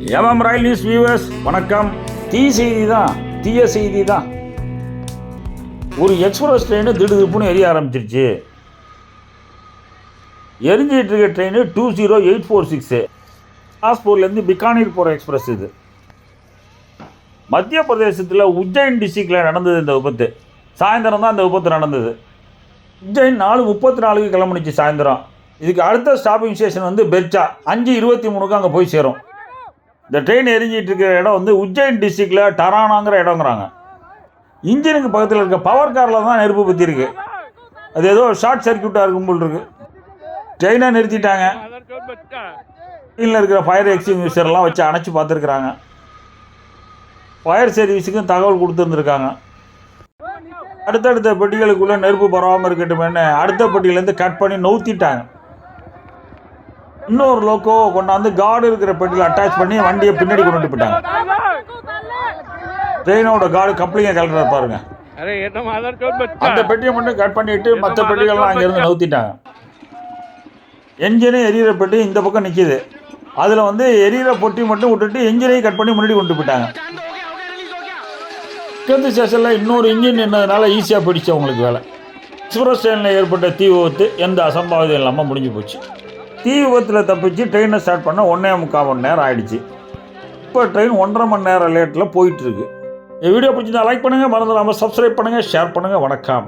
ரயில் news viewers வணக்கம். தீய செய்தி தான். ஒரு எக்ஸ்பிரஸ் ட்ரெயின் திடுதிப்புன்னு எரிய ஆரம்பிச்சிருச்சு. எரிஞ்சிட்டு இருக்க ட்ரெயின் 20846 காஸ்பூர்லேருந்து பிகானீர் போகிற எக்ஸ்பிரஸ். இது மத்திய பிரதேசத்தில் உஜ்ஜைன் டிஸ்ட்ரிக்டில் நடந்தது. இந்த விபத்து சாயந்தரம் தான் இந்த விபத்து நடந்தது. உஜ்ஜைன் 4:34 கிளம்பிச்சு சாயந்தரம். இதுக்கு அடுத்த ஸ்டாப்பிங் ஸ்டேஷன் வந்து பெர்ச்சா 5:23 அங்கே போய் சேரும். இந்த ட்ரெயின் எரிஞ்சிட்டு இருக்கிற இடம் உஜ்ஜைன் டிஸ்ட்ரிக்டில் டரானாங்கிற இடங்கிறாங்க. இன்ஜினுக்கு பக்கத்தில் இருக்க பவர் காரில் தான் நெருப்பு பற்றி இருக்கு. அது ஏதோ ஷார்ட் சர்க்கியூட்டாக இருக்கும் போல் இருக்கு. ட்ரெயினை நிறுத்திட்டாங்க. ட்ரெயினில் இருக்கிற ஃபயர் எக்ஸ்டிங்விஷர்லாம் வச்சு அணைச்சி பார்த்துருக்குறாங்க. ஃபயர் சர்வீஸுக்கும் தகவல் கொடுத்துருந்துருக்காங்க. அடுத்தடுத்த பெட்டிகளுக்குள்ளே நெருப்பு பரவாமல் இருக்கட்டுமேனு அடுத்த பெட்டியிலேருந்து கட் பண்ணி நவுத்திட்டாங்க. இன்னொரு லோக்கோ கொண்டாந்து கார்டு இருக்கிற பெட்டியில் அட்டாச் பண்ணி வண்டியை பின்னாடி கொண்டு போயிட்டாங்க. ட்ரெயினோட கார்டு கப்ளிங்கை கலட்டுற பாருங்க. அந்த பெட்டியை மட்டும் கட் பண்ணிட்டு மற்ற பெட்டிகள்லாம் அங்கேருந்து நவுத்திட்டாங்க. என்ஜினே எரியிற பெட்டி இந்த பக்கம் நிற்கிது. அதில் எரியிற பொட்டி மட்டும் விட்டுட்டு என்ஜினையும் கட் பண்ணி முன்னாடி கொண்டு போயிட்டாங்க. கிழந்து ஸ்டேஷனில் இன்னொரு இன்ஜின் என்னதுனால ஈஸியாக போயிடுச்சு அவங்களுக்கு வேலை. எக்ஸ்பிரஸ் ட்ரெயினில் ஏற்பட்ட தீ விபத்து எந்த அசம்பாவிதம் இல்லாமல் முடிஞ்சு போச்சு. தீ விபத்தில் தப்பிச்சு ட்ரெயினை ஸ்டார்ட் பண்ண 1.25 மணி நேரம் ஆகிடுச்சு. இப்போ ட்ரெயின் 1.5 மணி நேரம் லேட்டில் போயிட்டுருக்கு. இந்த வீடியோ பிடிச்சிருந்தா லைக் பண்ணுங்கள், மறந்துடாமல் சப்ஸ்கிரைப் பண்ணுங்கள், ஷேர் பண்ணுங்கள். வணக்கம்.